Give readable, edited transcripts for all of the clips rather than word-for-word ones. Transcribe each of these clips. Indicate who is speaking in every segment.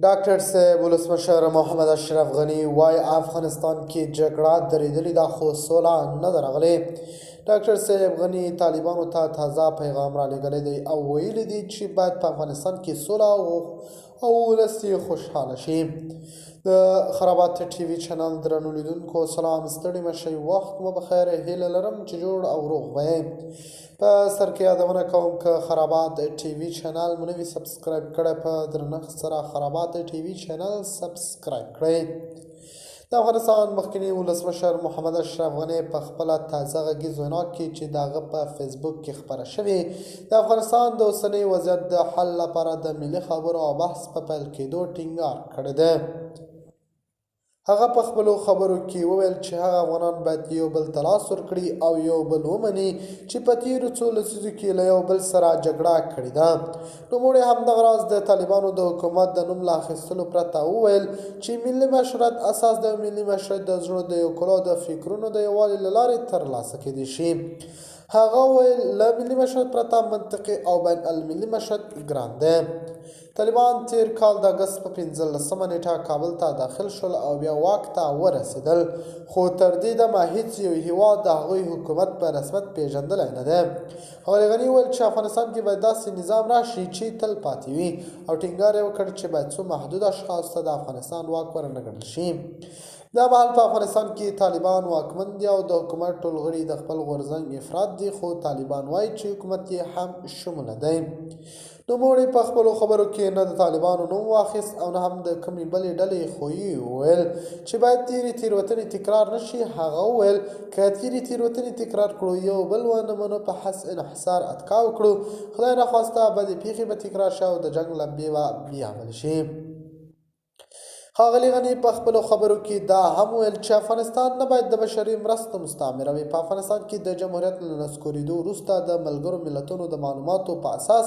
Speaker 1: ډاکټر صاحب ولسمشر محمد اشرف غني وایي افغانستان کې جګړه درېدلې ده خو سوله نه ده راغلې. ډاکټر صاحب غني طالبانو ته تازه پیغام را لېږلی دی او ویلي دي چې باید په افغانستان کې سوله او ولس یې خوشحاله شي. د خرابات ټي وي چینل درنو لیدونکو سلام، ستړي مشئ، وخت مو بخیر، هیله لرم چې جوړ او روغ وئ. په سر کې یادونه کوم که خرابات ټي وي چینل مو نوي سبسکرایب کړی، په درنښت سره خرابات ټي وي چینل سبسکرایب کړئ. د افغانستان مخکني ولسمشر محمد اشرف غني په خپله تازه غږیز وینا کې چې د هغه په فیسبوک کې خپره شوې د افغانستان د اوسني وضعیت د حل لپاره د ملي خبرو او بحث په پیل کېدو ټینګار کړی دی. هغه په خپلو خبرو کې وویل چې هغه افغانان باید یو بل ته لاس ورکړي او یو بل ومني چې په تېرو څو لسیزو کې له یو بل سره جګړه کړې ده. نوموړي همدغه راز د طالبانو د حکومت د نوم له اخیستلو پرته وویل چې ملي مشروعیت اساس د ملي مشروعیت د زړونو د یو کلو د فکرونو د یووالي له لارې ترلاسه کېدی شي. هغه وویل له ملي مشروعیت پرته منطقي او بین المللي مشروعیت ګران دی. طالبان تیر کال د اګست په 15مه نیټه کابل ته داخل شول او بیا واک ته ورسېدل، خو تر دې دمه هیڅ یو هیواد د هغوی حکومت په رسمیت پیژندلی نه دی. ښاغلي غني وویل چې افغانستان کې باید داسې نظام راشي چې تل پاتې وي او ټینګار یې وکړ چې باید څو محدود اشخاصو ته د افغانستان واک ورنه کړل شي. دا مهال په افغانستان کې طالبان واکمن دي او د حکومت ټول غړي د خپل غورځنګ افراد دي، خو طالبان وایي چې حکومت یې هم شموله دی. نوموړي په خپلو خبرو کې نه د طالبانو نوم واخیست او نه هم د کومې بلې ډلې خویي وویل چې باید تېروتنې تکرار نه شي. هغه وویل که تېروتنې تکرار کړو، یو بل ونه منو، په انحصار اتکا وکړو، خدای نخواسته بدې پیښې به تکرار شي او د جنګ لمبې به بیا بل شي. ښاغلي غني په خپلو خبرو کې دا هم ویل چې افغانستان نه باید د بشري مرستو مستعمره وي. په افغانستان کې د جمهوریت له نسکورېدو وروسته د ملګرو ملتونو د معلوماتو په اساس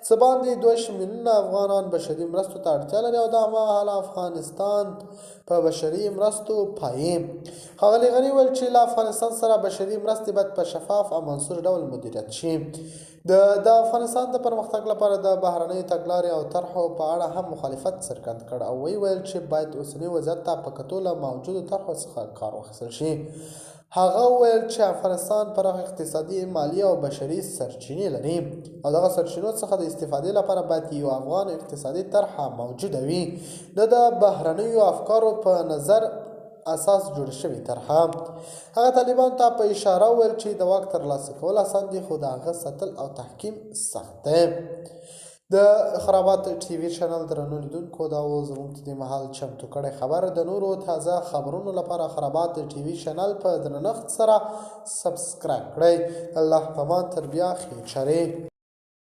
Speaker 1: څه باندې 2 میلیونه افغانان بشري مرستو ته اړتیا لري او دا مهاله افغانستان په بشري مرستو پایي. ښاغلي غني ویل چې له افغانستان سره بشري مرستې باید په شفاف او منصور ډول مدیریت شي. د افغانستان د پرمختګ لپاره د بهرنیو تګلارې او طرحو په اړه هم مخالفت څرګند کړ او ویل چې باید اوسني وضعیت ته په کتو له موجودو طرحو څخه کار واخیستل شي. هغه وویل چې افغانستان پراخ اقتصادي، مالي او بشري سرچینې لري او دغه سرچینو څخه د استفادې لپاره باید یو افغان اقتصادي طرحه موجوده وي، نه د بهرنیو افکارو په نظر اساس جوړ شوی طرحه. هغه طالبان ته په اشاره وویل چې د واک ترلاسه کول اسان دي خو د هغه ساتل او تحکیم سخت دی. د خرابات ټي وي چینل درنو لیدونکو دا و زموږ د دې مهال چمتو کړی خبر. د نورو تازه خبرونو لپاره خرابات ټي وي چینل په درنښت سره سبسکرایب کړئ. الله پامان، تر بیا خیر چارې.